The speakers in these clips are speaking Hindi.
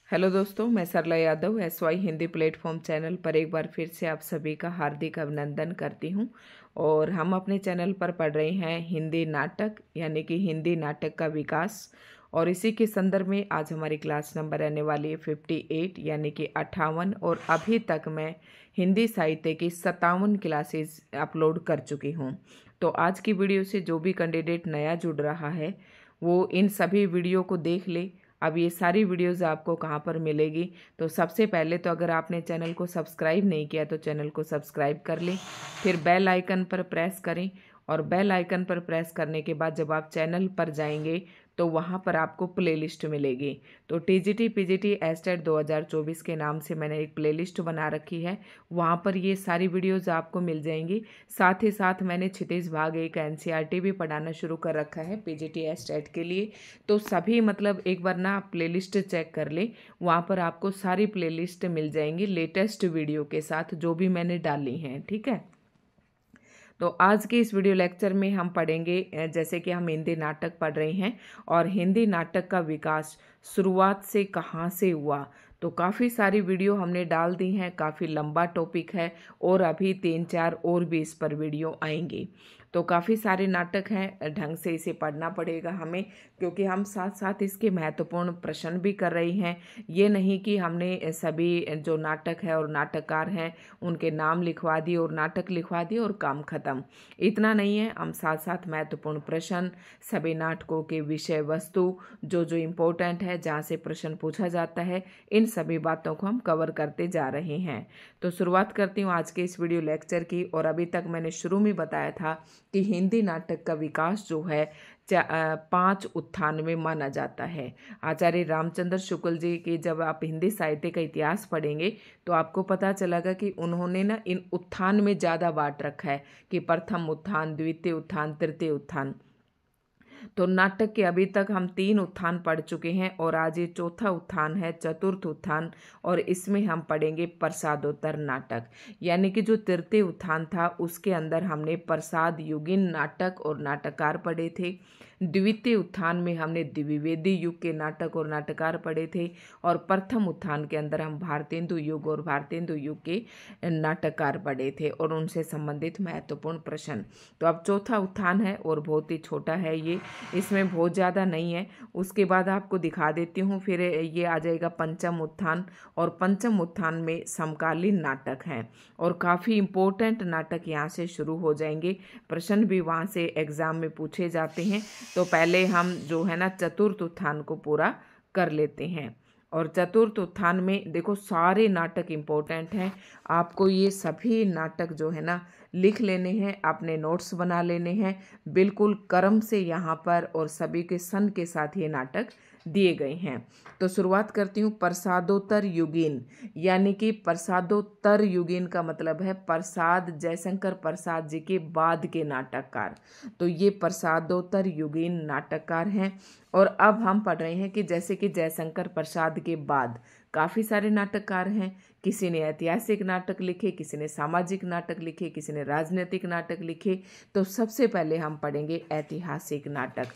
हेलो दोस्तों, मैं Sarla Yadav SY Hindi platform channel पर एक बार फिर से आप सभी का हार्दिक अभिनंदन करती हूं। और हम अपने चैनल पर पढ़ रहे हैं हिंदी नाटक यानी कि हिंदी नाटक का विकास। और इसी के संदर्भ में आज हमारी क्लास नंबर रहने वाली है 58 यानी कि 58। और अभी तक मैं हिंदी साहित्य की 57 क्लासेस अपलोड कर चुकी हूँ। तो आज की वीडियो से जो भी कैंडिडेट नया जुड़ रहा है वो इन सभी वीडियो को देख ले। अब ये सारी वीडियोस आपको कहाँ पर मिलेगी, तो सबसे पहले तो अगर आपने चैनल को सब्सक्राइब नहीं किया तो चैनल को सब्सक्राइब कर लें, फिर बेल आइकन पर प्रेस करें। और बेल आइकन पर प्रेस करने के बाद जब आप चैनल पर जाएंगे तो वहाँ पर आपको प्लेलिस्ट मिलेगी। तो TGT PGT एस्टेट 2024 के नाम से मैंने एक प्लेलिस्ट बना रखी है, वहाँ पर ये सारी वीडियोज़ आपको मिल जाएंगी। साथ ही साथ मैंने क्षितिज भाग 1 NCERT भी पढ़ाना शुरू कर रखा है PGT एस्टेट के लिए। तो सभी मतलब एक बार ना आप प्लेलिस्ट चेक कर ले, वहाँ पर आपको सारी प्लेलिस्ट मिल जाएंगी लेटेस्ट वीडियो के साथ जो भी मैंने डाली हैं। ठीक है, तो आज के इस वीडियो लेक्चर में हम पढ़ेंगे, जैसे कि हम हिंदी नाटक पढ़ रहे हैं और हिंदी नाटक का विकास शुरुआत से कहाँ से हुआ। तो काफ़ी सारी वीडियो हमने डाल दी हैं, काफ़ी लंबा टॉपिक है और अभी 3-4 और भी इस पर वीडियो आएंगी। तो काफ़ी सारे नाटक हैं, ढंग से इसे पढ़ना पड़ेगा हमें, क्योंकि हम साथ साथ इसके महत्वपूर्ण प्रश्न भी कर रहे हैं। ये नहीं कि हमने सभी जो नाटक है और नाटककार हैं उनके नाम लिखवा दिए और नाटक लिखवा दिए और काम खत्म, इतना नहीं है। हम साथ साथ महत्वपूर्ण प्रश्न, सभी नाटकों के विषय वस्तु जो जो इम्पोर्टेंट है, जहाँ से प्रश्न पूछा जाता है, इन सभी बातों को हम कवर करते जा रहे हैं। तो शुरुआत करती हूँ आज के इस वीडियो लेक्चर की। और अभी तक मैंने शुरू में बताया था कि हिंदी नाटक का विकास जो है 5 उत्थान में माना जाता है। आचार्य रामचंद्र शुक्ल जी की जब आप हिंदी साहित्य का इतिहास पढ़ेंगे तो आपको पता चलेगा कि उन्होंने ना इन उत्थान में ज़्यादा बांट रखा है कि प्रथम उत्थान, द्वितीय उत्थान, तृतीय उत्थान। तो नाटक के अभी तक हम 3 उत्थान पढ़ चुके हैं और आज ये चौथा उत्थान है, चतुर्थ उत्थान। और इसमें हम पढ़ेंगे प्रसादोत्तर नाटक, यानी कि जो तृतीय उत्थान था उसके अंदर हमने प्रसाद युगीन नाटक और नाटककार पढ़े थे। द्वितीय उत्थान में हमने द्विवेदी युग के नाटक और नाटककार पढ़े थे। और प्रथम उत्थान के अंदर हम भारतेंदु युग और भारतेंदु युग के नाटककार पढ़े थे और उनसे संबंधित महत्वपूर्ण प्रश्न। तो अब चौथा उत्थान है और बहुत ही छोटा है ये, इसमें बहुत ज़्यादा नहीं है। उसके बाद आपको दिखा देती हूँ, फिर ये आ जाएगा पंचम उत्थान। और पंचम उत्थान में समकालीन नाटक हैं और काफ़ी इम्पोर्टेंट नाटक यहाँ से शुरू हो जाएंगे, प्रश्न भी वहाँ से एग्ज़ाम में पूछे जाते हैं। तो पहले हम जो है ना चतुर्थ उत्थान को पूरा कर लेते हैं। और चतुर्थ उत्थान में देखो सारे नाटक इम्पोर्टेंट हैं, आपको ये सभी नाटक जो है ना लिख लेने हैं, अपने नोट्स बना लेने हैं बिल्कुल क्रम से यहाँ पर, और सभी के सन के साथ ये नाटक दिए गए हैं। तो शुरुआत करती हूँ प्रसादोत्तर युगीन, यानी कि प्रसादोत्तर युगीन का मतलब है प्रसाद जयशंकर प्रसाद जी के बाद के नाटककार। तो ये प्रसादोत्तर युगीन नाटककार हैं। और अब हम पढ़ रहे हैं कि जैसे कि जयशंकर प्रसाद के बाद काफ़ी सारे नाटककार हैं। किसी ने ऐतिहासिक नाटक लिखे, किसी ने सामाजिक नाटक लिखे, किसी ने राजनीतिक नाटक लिखे। तो सबसे पहले हम पढ़ेंगे ऐतिहासिक नाटक।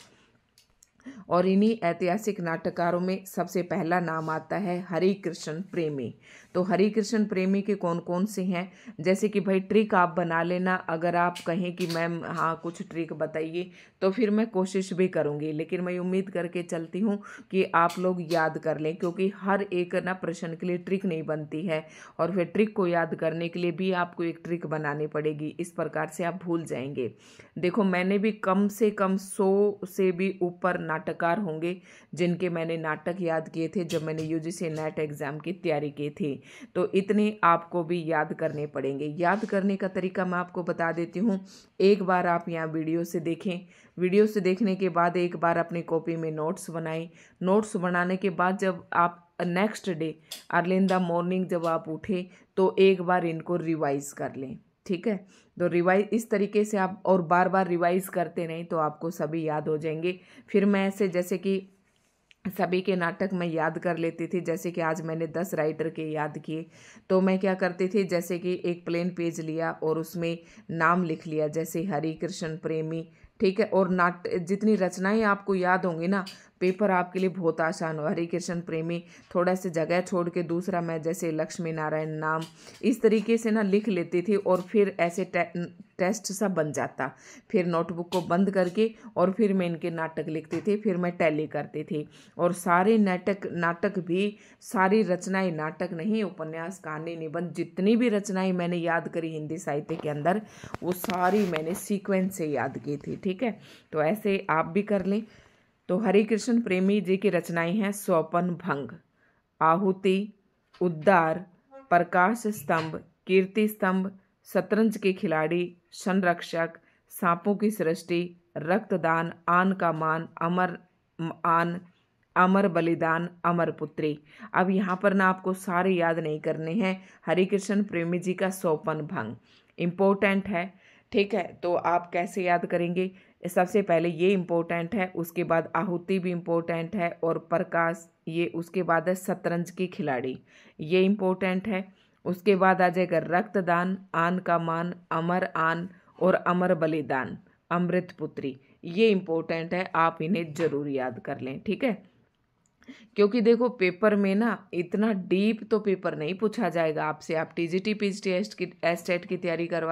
और इन्हीं ऐतिहासिक नाटककारों में सबसे पहला नाम आता है हरिकृष्ण प्रेमी। तो हरिकृष्ण प्रेमी के कौन कौन से हैं, जैसे कि भाई ट्रिक आप बना लेना, अगर आप कहें कि मैम हाँ कुछ ट्रिक बताइए तो फिर मैं कोशिश भी करूँगी, लेकिन मैं उम्मीद करके चलती हूँ कि आप लोग याद कर लें, क्योंकि हर एक ना प्रश्न के लिए ट्रिक नहीं बनती है और फिर ट्रिक को याद करने के लिए भी आपको एक ट्रिक बनानी पड़ेगी, इस प्रकार से आप भूल जाएंगे। देखो मैंने भी कम से कम 100 से भी ऊपर नाटककार होंगे जिनके मैंने नाटक याद किए थे जब मैंने UGC नेट एग्ज़ाम की तैयारी की थी। तो इतने आपको भी याद करने पड़ेंगे। याद करने का तरीका मैं आपको बता देती हूँ। एक बार आप यहाँ वीडियो से देखें, वीडियो से देखने के बाद एक बार अपनी कॉपी में नोट्स बनाएं। नोट्स बनाने के बाद जब आप next day early in the morning जब आप उठे तो एक बार इनको रिवाइज कर लें। ठीक है, तो रिवाइज इस तरीके से आप और बार बार रिवाइज करते रहें तो आपको सभी याद हो जाएंगे। फिर मैं ऐसे जैसे कि सभी के नाटक मैं याद कर लेती थी, जैसे कि आज मैंने 10 राइटर के याद किए। तो मैं क्या करती थी, जैसे कि एक प्लेन पेज लिया और उसमें नाम लिख लिया, जैसे हरिकृष्ण प्रेमी। ठीक है, और जितनी रचनाएं आपको याद होंगी ना पेपर आपके लिए बहुत आसान हो। हरिकृष्ण प्रेमी थोड़ा सा जगह छोड़ के दूसरा मैं जैसे लक्ष्मी नारायण नाम इस तरीके से ना लिख लेती थी और फिर ऐसे टेस्ट सा बन जाता। फिर नोटबुक को बंद करके और फिर मैं इनके नाटक लिखती थी, फिर मैं टैली करती थी। और सारे नाटक भी, सारी रचनाएं, नाटक नहीं, उपन्यास, कहानी, निबंध, जितनी भी रचनाएं मैंने याद करी हिंदी साहित्य के अंदर, वो सारी मैंने सीक्वेंस से याद की थी। ठीक है, तो ऐसे आप भी कर लें। तो हरिकृष्ण प्रेमी जी की रचनाएं हैं स्वपन भंग, आहुति, उद्धार, प्रकाश स्तंभ, कीर्ति स्तंभ, शतरंज के खिलाड़ी, संरक्षक, सांपों की सृष्टि, रक्तदान, आन का मान, अमर बलिदान, अमर पुत्री। अब यहाँ पर ना आपको सारे याद नहीं करने हैं। हरिकृष्ण प्रेमी जी का स्वपन भंग इम्पोर्टेंट है। ठीक है, तो आप कैसे याद करेंगे? सबसे पहले ये इम्पोर्टेंट है, उसके बाद आहुति भी इम्पोर्टेंट है, और प्रकाश, ये उसके बाद है शतरंज की खिलाड़ी, ये इम्पोर्टेंट है। उसके बाद आ जाएगा रक्तदान, आन का मान, अमर आन, और अमर बलिदान, अमृत पुत्री, ये इम्पोर्टेंट है, आप इन्हें जरूर याद कर लें। ठीक है, क्योंकि देखो पेपर में ना इतना डीप तो पेपर नहीं पूछा जाएगा आपसे। आप टीजीटी पीजीटी एस्टेट की तैयारी कर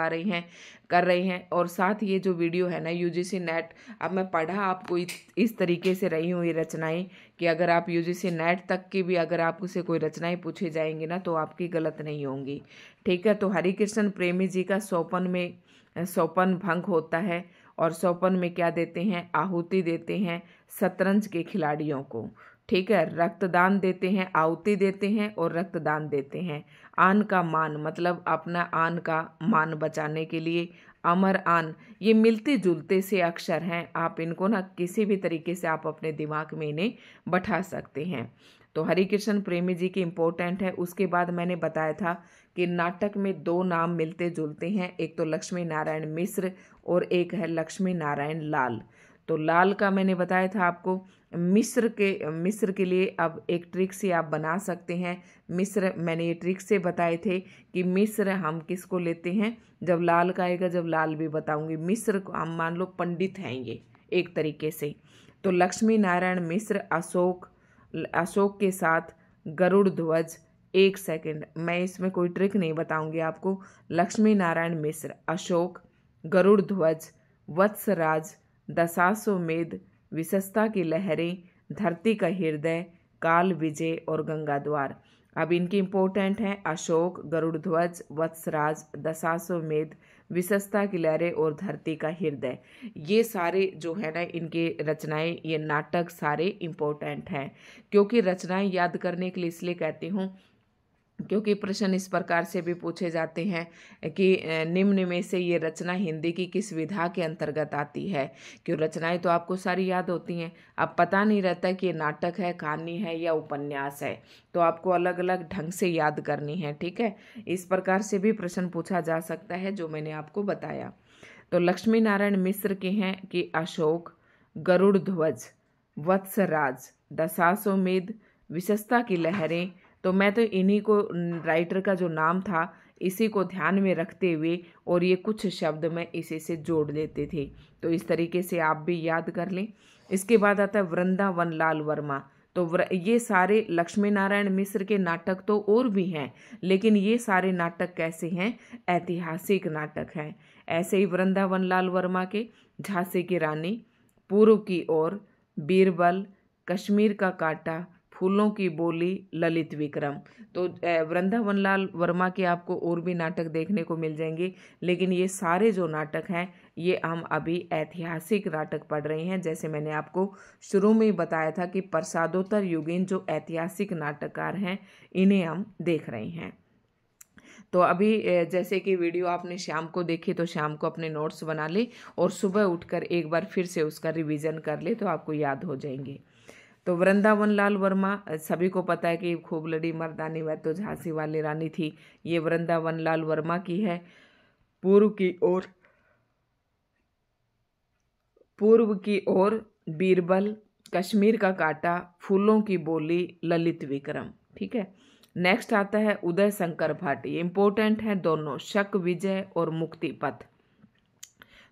रही हैं और साथ ये जो वीडियो है ना यूजीसी नेट, अब मैं पढ़ा आपको इस तरीके से रही हूँ ये रचनाएं कि अगर आप यूजीसी नेट तक की भी अगर आपसे कोई रचनाएं पूछी जाएंगी ना तो आपकी गलत नहीं होंगी। ठीक है, तो हरिकृष्ण प्रेमी जी का स्वपन भंग होता है, और स्वपन में क्या देते हैं? आहुति देते हैं शतरंज के खिलाड़ियों को। ठीक है, रक्तदान देते हैं, आहुति देते हैं और रक्तदान देते हैं। आन का मान मतलब अपना आन का मान बचाने के लिए। अमर आन, ये मिलते जुलते से अक्षर हैं, आप इनको ना किसी भी तरीके से आप अपने दिमाग में इन्हें बैठा सकते हैं। तो हरिकृष्ण प्रेमी जी की इम्पोर्टेंट है। उसके बाद मैंने बताया था कि नाटक में दो नाम मिलते जुलते हैं, एक तो लक्ष्मी नारायण मिश्र और एक है लक्ष्मी नारायण लाल। तो लाल का मैंने बताया था आपको। मिस्र के लिए अब एक ट्रिक से आप बना सकते हैं। मिस्र मैंने ये ट्रिक से बताए थे कि मिस्र हम किसको लेते हैं, जब लाल का आएगा, जब लाल भी बताऊंगी। मिस्र को हम मान लो पंडित हैं ये एक तरीके से। तो लक्ष्मी नारायण मिश्र अशोक के साथ गरुड़ ध्वज। एक सेकंड, मैं इसमें कोई ट्रिक नहीं बताऊंगी आपको। लक्ष्मी नारायण मिश्र, अशोक, गरुड़ ध्वज, वत्सराज, दशाश्वमेध, विशेषता की लहरें, धरती का हृदय, काल विजय और गंगा द्वार। अब इनकी इम्पोर्टेंट है अशोक, गरुड़ ध्वज, वत्सराज, दशाश्वमेध, विशेषता की लहरें और धरती का हृदय। ये सारे जो है ना इनके रचनाएं, ये नाटक सारे इम्पोर्टेंट हैं। क्योंकि रचनाएं याद करने के लिए इसलिए कहती हूँ क्योंकि प्रश्न इस प्रकार से भी पूछे जाते हैं कि निम्न में से ये रचना हिंदी की किस विधा के अंतर्गत आती है। क्यों रचनाएं तो आपको सारी याद होती हैं, अब पता नहीं रहता कि ये नाटक है, कहानी है या उपन्यास है, तो आपको अलग अलग ढंग से याद करनी है। ठीक है, इस प्रकार से भी प्रश्न पूछा जा सकता है जो मैंने आपको बताया। तो लक्ष्मी नारायण मिश्र के हैं कि अशोक, गरुड़ ध्वज, वत्सराज, दशाश्वमेध, विशेषता की लहरें। तो मैं तो इन्हीं को राइटर का जो नाम था इसी को ध्यान में रखते हुए और ये कुछ शब्द मैं इसी से जोड़ देते थे। तो इस तरीके से आप भी याद कर लें। इसके बाद आता है वृंदावन लाल वर्मा। तो ये सारे लक्ष्मी नारायण मिश्र के नाटक तो और भी हैं, लेकिन ये सारे नाटक कैसे हैं? ऐतिहासिक नाटक हैं। ऐसे ही वृंदावन लाल वर्मा के झांसी की रानी, पूर्व की ओर, बीरबल, कश्मीर का कांटा, फूलों की बोली, ललित विक्रम। तो वृंदावन लाल वर्मा के आपको और भी नाटक देखने को मिल जाएंगे, लेकिन ये सारे जो नाटक हैं ये हम अभी ऐतिहासिक नाटक पढ़ रहे हैं। जैसे मैंने आपको शुरू में ही बताया था कि प्रसादोत्तर युगीन जो ऐतिहासिक नाटककार हैं इन्हें हम देख रहे हैं। तो अभी जैसे कि वीडियो आपने शाम को देखी तो शाम को अपने नोट्स बना ले और सुबह उठकर एक बार फिर से उसका रिवीजन कर ले तो आपको याद हो जाएंगे। तो वृंदावन लाल वर्मा सभी को पता है कि खूब लड़ी मर्दानी वह तो झांसी वाली रानी थी, ये वृंदावन लाल वर्मा की है। पूर्व की ओर बीरबल, कश्मीर का कांटा, फूलों की बोली, ललित विक्रम। ठीक है, नेक्स्ट आता है उदय शंकर भट्ट। ये इंपॉर्टेंट है दोनों, शक विजय और मुक्ति पथ।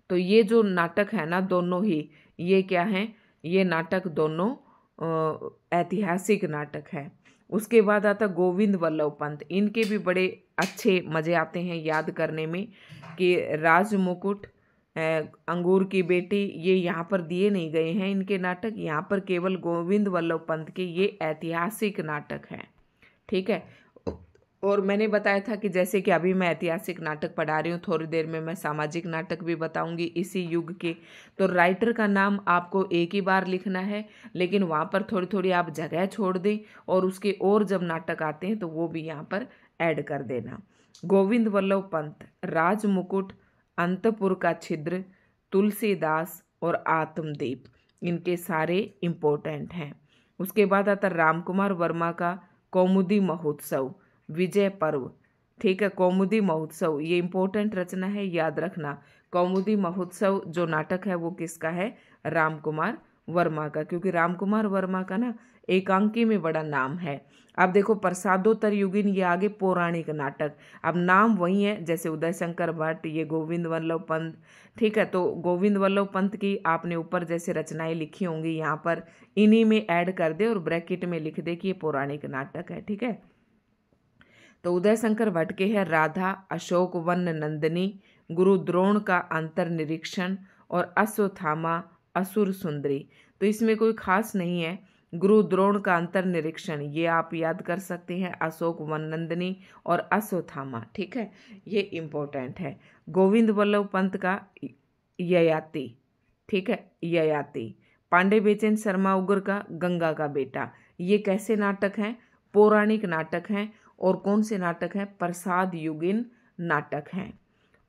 तो ये जो नाटक है ना दोनों ही, ये क्या है? ये नाटक दोनों ऐतिहासिक नाटक है। उसके बाद आता गोविंद वल्लभ पंत। इनके भी बड़े अच्छे मज़े आते हैं याद करने में कि राजमुकुट, अंगूर की बेटी, ये यहाँ पर दिए नहीं गए हैं इनके नाटक, यहाँ पर केवल गोविंद वल्लभ पंत के ये ऐतिहासिक नाटक हैं। ठीक है। और मैंने बताया था कि जैसे कि अभी मैं ऐतिहासिक नाटक पढ़ा रही हूँ, थोड़ी देर में मैं सामाजिक नाटक भी बताऊंगी इसी युग के। तो राइटर का नाम आपको एक ही बार लिखना है, लेकिन वहाँ पर थोड़ी थोड़ी आप जगह छोड़ दें और उसके और जब नाटक आते हैं तो वो भी यहाँ पर ऐड कर देना। गोविंद वल्लभ पंत, राजमुकुट, अंतपुर का छिद्र, तुलसीदास और आत्मदीप, इनके सारे इम्पोर्टेंट हैं। उसके बाद आता रामकुमार वर्मा का कौमुदी महोत्सव, विजय पर्व। ठीक है, कौमुदी महोत्सव ये इम्पोर्टेंट रचना है, याद रखना। कौमुदी महोत्सव जो नाटक है वो किसका है? रामकुमार वर्मा का, क्योंकि रामकुमार वर्मा का ना एकांकी में बड़ा नाम है। अब देखो प्रसादोत्तर युगीन, ये आगे पौराणिक नाटक, अब नाम वही है जैसे उदय शंकर भट्ट, ये गोविंद वल्लभ पंत। ठीक है, तो गोविंद वल्लभ पंत की आपने ऊपर जैसे रचनाएं लिखी होंगी यहाँ पर इन्हीं में ऐड कर दे और ब्रैकेट में लिख दे कि ये पौराणिक नाटक है। ठीक है, तो उदय शंकर भट्ट के है राधा, अशोक वन नंदिनी, गुरु द्रोण का अंतर्निरीक्षण और अश्वत्थामा असुर सुंदरी। तो इसमें कोई खास नहीं है। गुरु द्रोण का अंतर्निरीक्षण ये आप याद कर सकते हैं, अशोक वन नंदिनी और अश्वत्थामा। ठीक है, ये इम्पोर्टेंट है। गोविंद वल्लभ पंत का ययाति। ठीक है, ययाति। पांडे बेचैन शर्मा उग्र का गंगा का बेटा, ये कैसे नाटक हैं? पौराणिक नाटक हैं। और कौन से नाटक हैं? प्रसाद युगीन नाटक हैं।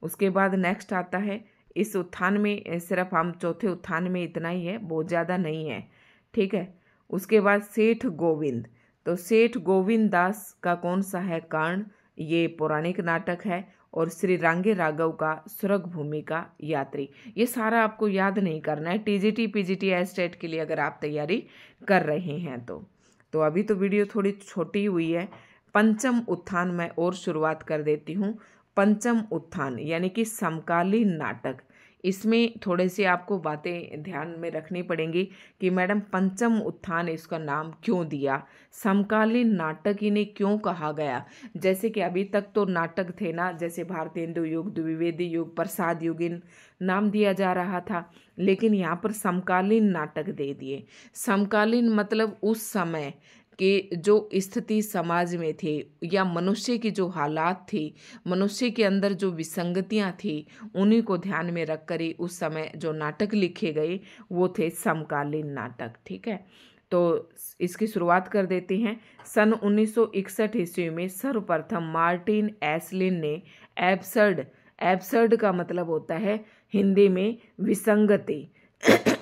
उसके बाद नेक्स्ट आता है, इस उत्थान में सिर्फ हम चौथे उत्थान में इतना ही है, बहुत ज़्यादा नहीं है। ठीक है, उसके बाद सेठ गोविंद। तो सेठ गोविंद दास का कौन सा है? कर्ण, ये पौराणिक नाटक है। और श्री रांगे राघव का स्वर्ग भूमि का यात्री। ये सारा आपको याद नहीं करना है, टीजीटी पीजीटी एस्टेट के लिए अगर आप तैयारी कर रहे हैं तो अभी तो वीडियो थोड़ी छोटी हुई है। पंचम उत्थान मैं और शुरुआत कर देती हूँ। पंचम उत्थान यानी कि समकालीन नाटक, इसमें थोड़े से आपको बातें ध्यान में रखनी पड़ेंगी कि मैडम पंचम उत्थान इसका नाम क्यों दिया, समकालीन नाटक इन्हें क्यों कहा गया। जैसे कि अभी तक तो नाटक थे ना, जैसे भारतेंदु युग, द्विवेदी युग, प्रसाद युगीन नाम दिया जा रहा था, लेकिन यहाँ पर समकालीन नाटक दे दिए। समकालीन मतलब उस समय कि जो स्थिति समाज में थी या मनुष्य की जो हालात थी, मनुष्य के अंदर जो विसंगतियां थी, उन्हीं को ध्यान में रखकर ही उस समय जो नाटक लिखे गए वो थे समकालीन नाटक। ठीक है, तो इसकी शुरुआत कर देते हैं। सन 1961 ईस्वी में सर्वप्रथम मार्टिन एस्लिन ने एब्सर्ड का मतलब होता है हिंदी में विसंगति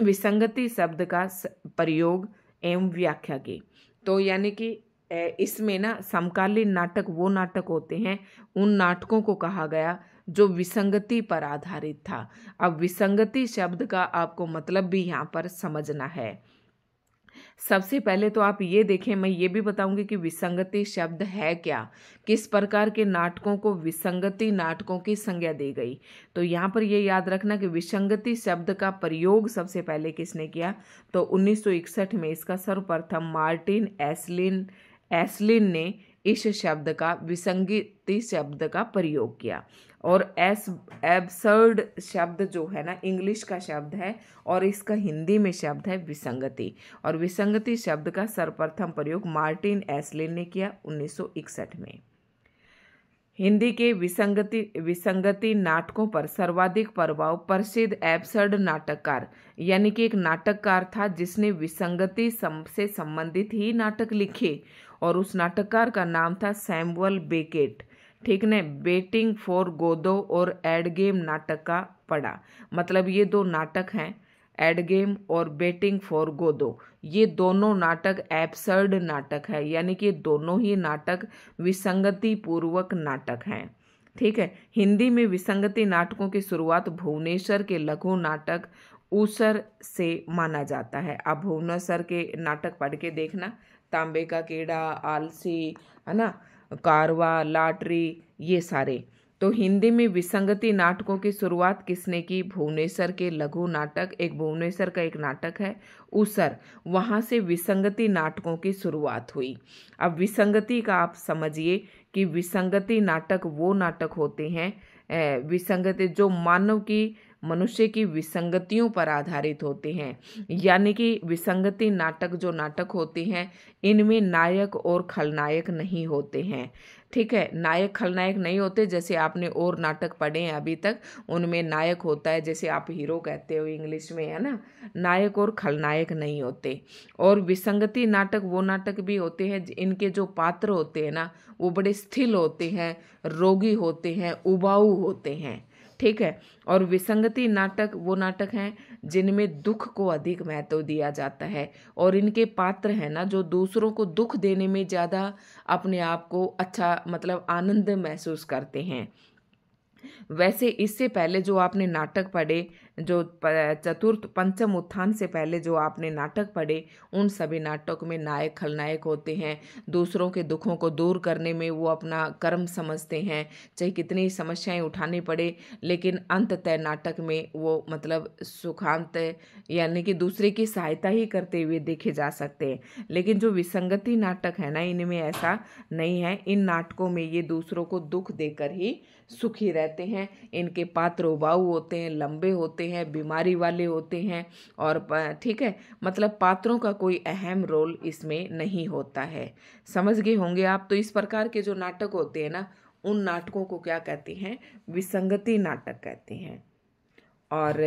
विसंगति शब्द का प्रयोग एवं व्याख्या की। तो यानी कि इसमें ना समकालीन नाटक वो नाटक होते हैं, उन नाटकों को कहा गया जो विसंगति पर आधारित था। अब विसंगति शब्द का आपको मतलब भी यहाँ पर समझना है। सबसे पहले तो आप ये देखें, मैं ये भी बताऊंगी कि विसंगति शब्द है क्या, किस प्रकार के नाटकों को विसंगति नाटकों की संज्ञा दी गई। तो यहाँ पर ये याद रखना कि विसंगति शब्द का प्रयोग सबसे पहले किसने किया, तो 1961 में इसका सर्वप्रथम मार्टिन एस्लिन ने इस शब्द का विसंगति शब्द का प्रयोग किया। और एब्सर्ड शब्द जो है ना इंग्लिश का शब्द है और इसका हिंदी में शब्द है विसंगति, और विसंगति शब्द का सर्वप्रथम प्रयोग मार्टिन एस्लिन ने किया 1961 में। हिंदी के विसंगति नाटकों पर सर्वाधिक प्रभाव प्रसिद्ध एब्सर्ड नाटककार, यानी कि एक नाटककार था जिसने विसंगति से संबंधित ही नाटक लिखे, और उस नाटककार का नाम था सैमुअल बेकेट। ठीक ने बेटिंग फॉर गोदो और एडगेम नाटक का पढ़ा। मतलब ये दो नाटक हैं, एडगेम और बेटिंग फॉर गोदो, ये दोनों नाटक एब्सर्ड नाटक है, यानी कि दोनों ही नाटक विसंगति पूर्वक नाटक हैं। ठीक है, हिंदी में विसंगति नाटकों की शुरुआत भुवनेश्वर के लघु नाटक ऊसर से माना जाता है। आप भुवनेश्वर के नाटक पढ़ के देखना, तांबे का कीड़ा, आलसी, है ना, कारवा, लाटरी, ये सारे। तो हिंदी में विसंगति नाटकों की शुरुआत किसने की? भुवनेश्वर के लघु नाटक, एक भुवनेश्वर का एक नाटक है उसर, वहाँ से विसंगति नाटकों की शुरुआत हुई। अब विसंगति का आप समझिए कि विसंगति नाटक वो नाटक होते हैं विसंगति जो मानव की मनुष्य की विसंगतियों पर आधारित होते हैं, यानी कि विसंगति नाटक जो नाटक होते हैं इनमें नायक और खलनायक नहीं होते हैं। ठीक है, नायक खलनायक नहीं होते। जैसे आपने और नाटक पढ़े हैं अभी तक, उनमें नायक होता है, जैसे आप हीरो कहते हो इंग्लिश में, है ना, नायक और खलनायक नहीं होते। और विसंगति नाटक वो नाटक भी होते हैं इनके जो पात्र होते हैं ना वो बड़े स्थिर होते हैं, रोगी होते हैं, उबाऊ होते हैं। ठीक है, और विसंगति नाटक वो नाटक हैं जिनमें दुख को अधिक महत्व दिया जाता है और इनके पात्र हैं ना जो दूसरों को दुख देने में ज़्यादा अपने आप को अच्छा मतलब आनंद महसूस करते हैं। वैसे इससे पहले जो आपने नाटक पढ़े, जो चतुर्थ पंचम उत्थान से पहले जो आपने नाटक पढ़े, उन सभी नाटकों में नायक खलनायक होते हैं। दूसरों के दुखों को दूर करने में वो अपना कर्म समझते हैं, चाहे कितनी समस्याएं उठानी पड़े, लेकिन अंततः नाटक में वो मतलब सुखांत यानी कि दूसरे की सहायता ही करते हुए देखे जा सकते हैं। लेकिन जो विसंगति नाटक है ना इनमें ऐसा नहीं है। इन नाटकों में ये दूसरों को दुख देकर ही सुखी रहते हैं। इनके पात्र उबाऊ होते हैं, लंबे होते हैं, बीमारी वाले होते हैं और ठीक है, मतलब पात्रों का कोई अहम रोल इसमें नहीं होता है। समझ गए होंगे आप। तो इस प्रकार के जो नाटक होते हैं ना उन नाटकों को क्या कहते हैं? विसंगति नाटक कहते हैं। और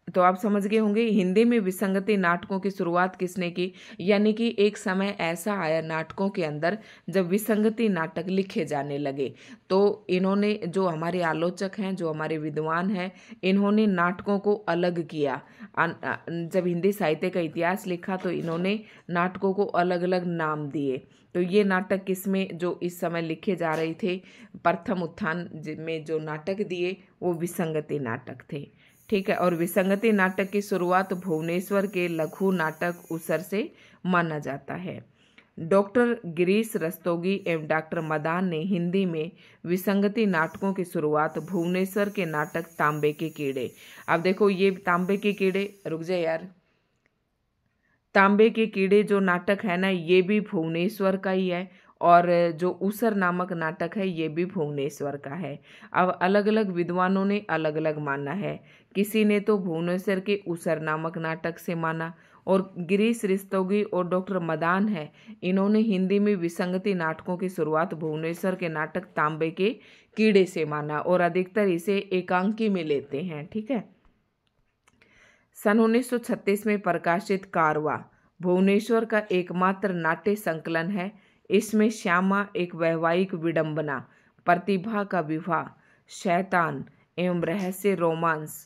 तो आप समझ गए होंगे हिंदी में विसंगति नाटकों की शुरुआत किसने की, यानी कि एक समय ऐसा आया नाटकों के अंदर जब विसंगति नाटक लिखे जाने लगे। तो इन्होंने जो हमारे आलोचक हैं, जो हमारे विद्वान हैं, इन्होंने नाटकों को अलग किया। जब हिंदी साहित्य का इतिहास लिखा तो इन्होंने नाटकों को अलग अलग नाम दिए। तो ये नाटक किसमें जो इस समय लिखे जा रहे थे, प्रथम उत्थान में जो नाटक दिए वो विसंगति नाटक थे। ठीक है, और विसंगति नाटक की शुरुआत भुवनेश्वर के लघु नाटक उसर से माना जाता है। डॉक्टर गिरीश रस्तोगी एवं डॉक्टर मदान ने हिंदी में विसंगति नाटकों की शुरुआत भुवनेश्वर के नाटक तांबे के कीड़े। अब देखो ये तांबे के कीड़े, रुक जाए यार, तांबे के कीड़े जो नाटक है ना ये भी भुवनेश्वर का ही है और जो उसर नामक नाटक है ये भी भुवनेश्वर का है। अब अलग अलग विद्वानों ने अलग अलग माना है। किसी ने तो भुवनेश्वर के उसर नामक नाटक से माना और गिरीश रस्तोगी और डॉक्टर मदान है, इन्होंने हिंदी में विसंगति नाटकों की शुरुआत भुवनेश्वर के नाटक तांबे के कीड़े से माना और अधिकतर इसे एकांकी में लेते हैं। ठीक है, सन 1936 में प्रकाशित कारवा भुवनेश्वर का एकमात्र नाट्य संकलन है। इसमें श्यामा एक वैवाहिक विडंबना, प्रतिभा का विवाह, शैतान एवं रहस्य रोमांस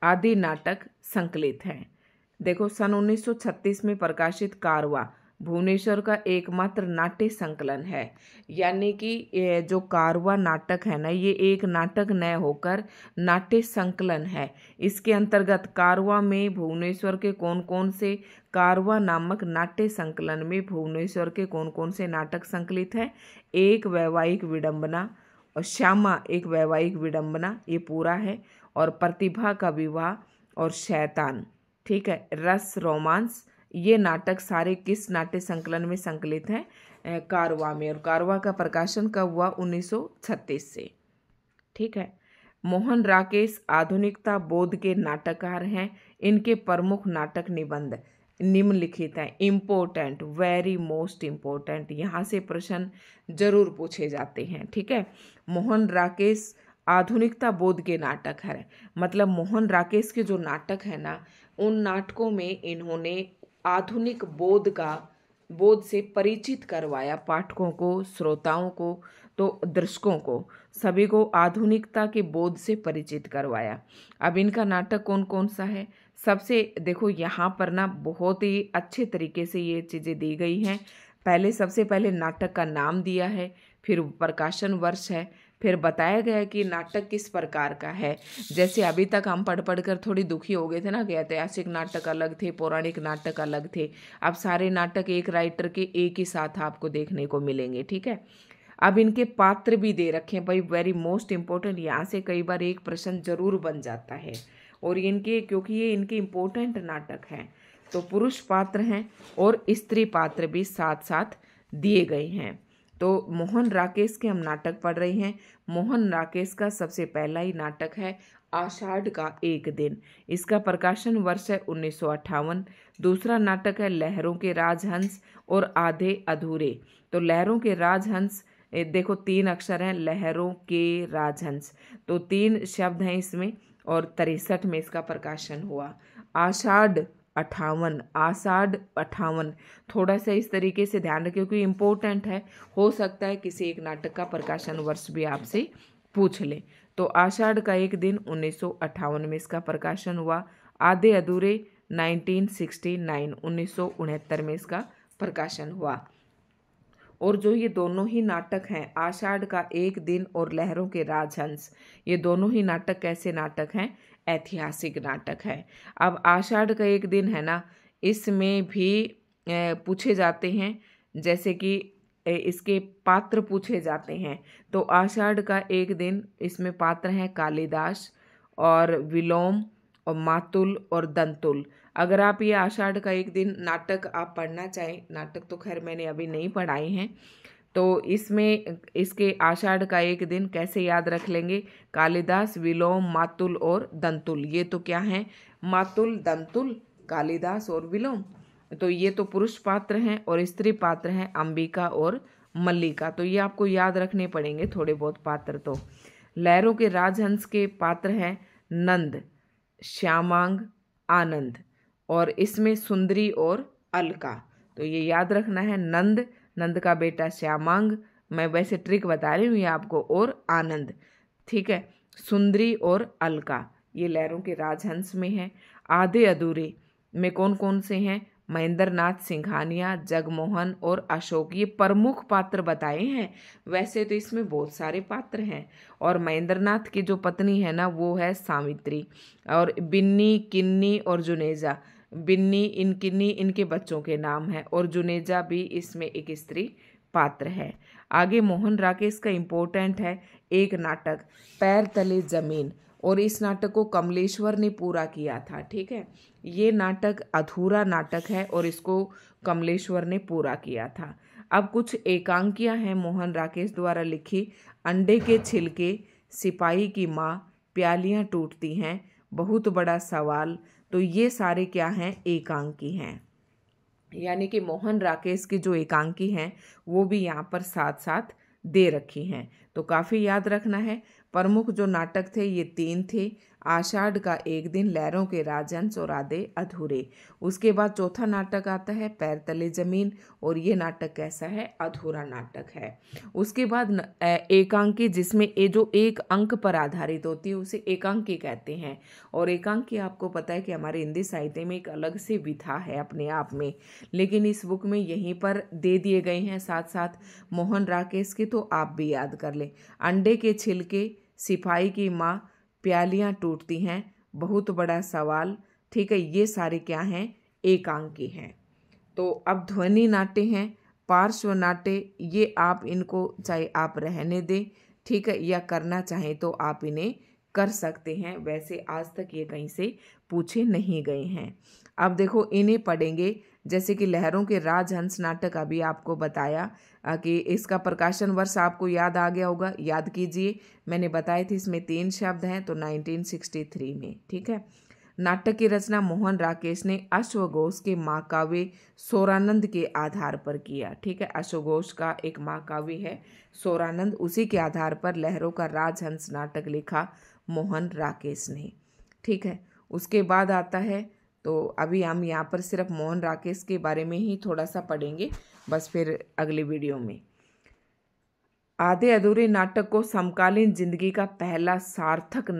आदि नाटक संकलित हैं। देखो सन 1936 में प्रकाशित कारवा भुवनेश्वर का एकमात्र नाट्य संकलन है, यानी कि जो कारवा नाटक है ना ये एक नाटक न होकर नाट्य संकलन है। इसके अंतर्गत कारवा में भुवनेश्वर के कौन कौन से, कारवा नामक नाट्य संकलन में भुवनेश्वर के कौन कौन से नाटक संकलित है? एक वैवाहिक विडंबना और श्यामा एक वैवाहिक विडंबना, ये पूरा है, और प्रतिभा का विवाह और शैतान, ठीक है, रस रोमांस, ये नाटक सारे किस नाट्य संकलन में संकलित हैं? कारवा में। और कारवा का प्रकाशन कब हुआ? 1936 से। ठीक है, मोहन राकेश आधुनिकता बोध के नाटककार हैं। इनके प्रमुख नाटक निबंध निम्नलिखित हैं। इम्पोर्टेंट, वेरी मोस्ट इम्पोर्टेंट, यहाँ से प्रश्न जरूर पूछे जाते हैं। ठीक है, मोहन राकेश आधुनिकता बोध के नाटक है, मतलब मोहन राकेश के जो नाटक है ना उन नाटकों में इन्होंने आधुनिक बोध से परिचित करवाया पाठकों को, श्रोताओं को, तो दर्शकों को, सभी को आधुनिकता के बोध से परिचित करवाया। अब इनका नाटक कौन कौन सा है? सबसे देखो यहाँ पर ना बहुत ही अच्छे तरीके से ये चीज़ें दी गई हैं। सबसे पहले नाटक का नाम दिया है, फिर प्रकाशन वर्ष है, फिर बताया गया है कि नाटक किस प्रकार का है। जैसे अभी तक हम पढ़ कर थोड़ी दुखी हो गए थे ना कि ऐतिहासिक नाटक अलग थे, पौराणिक नाटक अलग थे। अब सारे नाटक एक राइटर के एक ही साथ आपको देखने को मिलेंगे। ठीक है, अब इनके पात्र भी दे रखे हैं भाई, वेरी मोस्ट इम्पोर्टेंट, यहाँ से कई बार एक प्रश्न जरूर बन जाता है। और इनके, क्योंकि ये इनके इम्पोर्टेंट नाटक हैं, तो पुरुष पात्र हैं और स्त्री पात्र भी साथ साथ दिए गए हैं। तो मोहन राकेश के हम नाटक पढ़ रहे हैं। मोहन राकेश का सबसे पहला ही नाटक है आषाढ़ का एक दिन। इसका प्रकाशन वर्ष है 1958। दूसरा नाटक है लहरों के राजहंस और आधे अधूरे। तो लहरों के राजहंस, देखो 3 अक्षर हैं, लहरों के राजहंस, तो 3 शब्द हैं इसमें, और 63 में इसका प्रकाशन हुआ। आषाढ़ 58, आषाढ़ 58, थोड़ा सा इस तरीके से ध्यान रखिए क्योंकि इम्पोर्टेंट है, हो सकता है किसी एक नाटक का प्रकाशन वर्ष भी आपसे पूछ ले। तो आषाढ़ का एक दिन 1958 में इसका प्रकाशन हुआ। आधे अधूरे 1969, 1969 में इसका प्रकाशन हुआ। और जो ये दोनों ही नाटक हैं, आषाढ़ का एक दिन और लहरों के राजहंस, ये दोनों ही नाटक कैसे नाटक हैं? ऐतिहासिक नाटक है। अब आषाढ़ का एक दिन है ना, इसमें भी पूछे जाते हैं, जैसे कि इसके पात्र पूछे जाते हैं। तो आषाढ़ का एक दिन, इसमें पात्र हैं कालिदास और विलोम और मातुल और दंतुल। अगर आप ये आषाढ़ का एक दिन नाटक आप पढ़ना चाहें, नाटक तो खैर मैंने अभी नहीं पढ़ाए हैं, तो इसमें इसके आषाढ़ का एक दिन कैसे याद रख लेंगे? कालिदास, विलोम, मातुल और दंतुल। ये तो क्या है? मातुल, दंतुल, कालिदास और विलोम। तो ये तो पुरुष पात्र हैं, और स्त्री पात्र हैं अंबिका और मल्लिका। तो ये आपको याद रखने पड़ेंगे थोड़े बहुत पात्र। तो लहरों के राजहंस के पात्र हैं नंद, श्यामांग, आनंद, और इसमें सुंदरी और अलका। तो ये याद रखना है, नंद, नंद का बेटा श्यामांग, मैं वैसे ट्रिक बता रही हूँ ये आपको, और आनंद, ठीक है। सुंदरी और अलका ये लहरों के राजहंस में है। आधे अधूरे में कौन कौन से हैं? महेंद्रनाथ सिंघानिया, जगमोहन और अशोक, ये प्रमुख पात्र बताए हैं। वैसे तो इसमें बहुत सारे पात्र हैं, और महेंद्रनाथ की जो पत्नी है ना, वो है सावित्री, और बिन्नी, किन्नी और जुनेजा। बिन्नी, किन्नी इनके बच्चों के नाम है, और जुनेजा भी इसमें एक स्त्री पात्र है। आगे मोहन राकेश का इम्पोर्टेंट है एक नाटक पैर तले जमीन, और इस नाटक को कमलेश्वर ने पूरा किया था, ठीक है। ये नाटक अधूरा नाटक है और इसको कमलेश्वर ने पूरा किया था। अब कुछ एकांकियां हैं मोहन राकेश द्वारा लिखी। अंडे के छिलके, सिपाही की माँ, प्यालियां टूटती हैं, बहुत बड़ा सवाल। तो ये सारे क्या हैं? एकांकी हैं। यानी कि मोहन राकेश की जो एकांकी हैं वो भी यहाँ पर साथ साथ दे रखी हैं। तो काफ़ी याद रखना है। प्रमुख जो नाटक थे ये 3 थे, आषाढ़ का एक दिन, लहरों के राजहंस और आधे अधूरे। उसके बाद चौथा नाटक आता है पैर तले जमीन, और ये नाटक कैसा है? अधूरा नाटक है। उसके बाद एकांकी, जिसमें ये जो एक अंक पर आधारित होती है उसे एकांकी कहते हैं। और एकांकी आपको पता है कि हमारे हिंदी साहित्य में एक अलग से विधा है अपने आप में, लेकिन इस बुक में यहीं पर दे दिए गए हैं साथ साथ मोहन राकेश के, तो आप भी याद कर लें। अंडे के छिलके, सिपाही की माँ, प्यालियां टूटती हैं, बहुत बड़ा सवाल, ठीक है। ये सारे क्या हैं? एकांकी हैं। तो अब ध्वनि नाट्य हैं, पार्श्व नाट्य, ये आप इनको चाहे आप रहने दें, ठीक है, या करना चाहें तो आप इन्हें कर सकते हैं। वैसे आज तक ये कहीं से पूछे नहीं गए हैं। अब देखो इन्हें पढ़ेंगे, जैसे कि लहरों के राजहंस नाटक अभी आपको बताया कि इसका प्रकाशन वर्ष आपको याद आ गया होगा, याद कीजिए। मैंने बताए थे इसमें 3 शब्द हैं, तो 1963 में, ठीक है। नाटक की रचना मोहन राकेश ने अश्वघोष के महाकाव्य सोरानंद के आधार पर किया, ठीक है। अश्वघोष का एक महाकाव्य है सोरानंद, उसी के आधार पर लहरों का राजहंस नाटक लिखा मोहन राकेश ने, ठीक है। उसके बाद आता है, तो अभी हम यहाँ पर सिर्फ मोहन राकेश के बारे में ही थोड़ा सा पढ़ेंगे, बस फिर अगली वीडियो में। आधे अधूरे नाटक को समकालीन जिंदगी का पहला सार्थक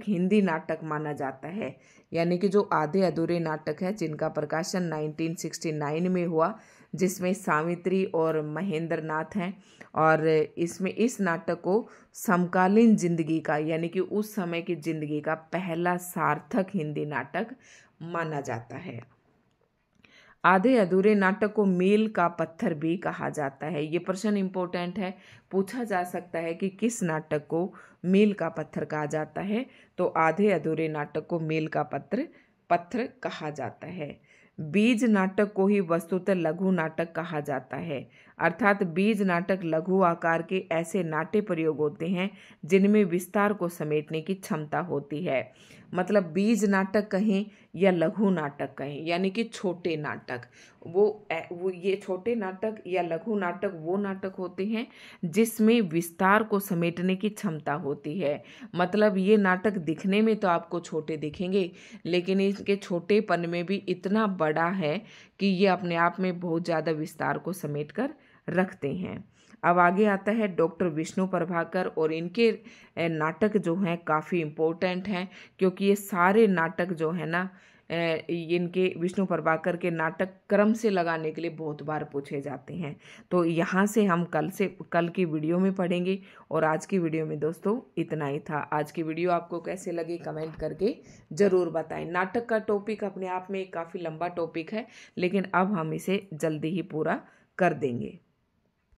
हिंदी नाटक माना जाता है। यानी कि जो आधे अधूरे नाटक है जिनका प्रकाशन 1969 में हुआ, जिसमें सावित्री और महेंद्र नाथ हैं, और इसमें इस नाटक को समकालीन जिंदगी का, यानी कि उस समय की जिंदगी का पहला सार्थक हिंदी नाटक माना जाता है। आधे अधूरे नाटक को मील का पत्थर भी कहा जाता है। ये प्रश्न इंपॉर्टेंट है, पूछा जा सकता है कि किस नाटक को मील का पत्थर कहा जाता है। तो आधे अधूरे नाटक को मील का पत्थर कहा जाता है। बीज नाटक को ही वस्तुतः लघु नाटक कहा जाता है। अर्थात बीज नाटक लघु आकार के ऐसे नाट्य प्रयोग होते हैं जिनमें विस्तार को समेटने की क्षमता होती है। मतलब बीज नाटक कहें या लघु नाटक कहें, यानी कि छोटे नाटक, वो ये छोटे नाटक या लघु नाटक वो नाटक होते हैं जिसमें विस्तार को समेटने की क्षमता होती है। मतलब ये नाटक दिखने में तो आपको छोटे दिखेंगे, लेकिन इसके छोटेपन में भी इतना बड़ा है कि ये अपने आप में बहुत ज़्यादा विस्तार को समेट कर रखते हैं। अब आगे आता है डॉक्टर विष्णु प्रभाकर, और इनके नाटक जो हैं काफ़ी इम्पोर्टेंट हैं, क्योंकि ये सारे नाटक जो है ना, इनके विष्णु प्रभाकर के नाटक क्रम से लगाने के लिए बहुत बार पूछे जाते हैं। तो यहाँ से हम कल की वीडियो में पढ़ेंगे। और आज की वीडियो में दोस्तों इतना ही था। आज की वीडियो आपको कैसे लगी कमेंट करके ज़रूर बताएं। नाटक का टॉपिक अपने आप में काफ़ी लंबा टॉपिक है, लेकिन अब हम इसे जल्दी ही पूरा कर देंगे।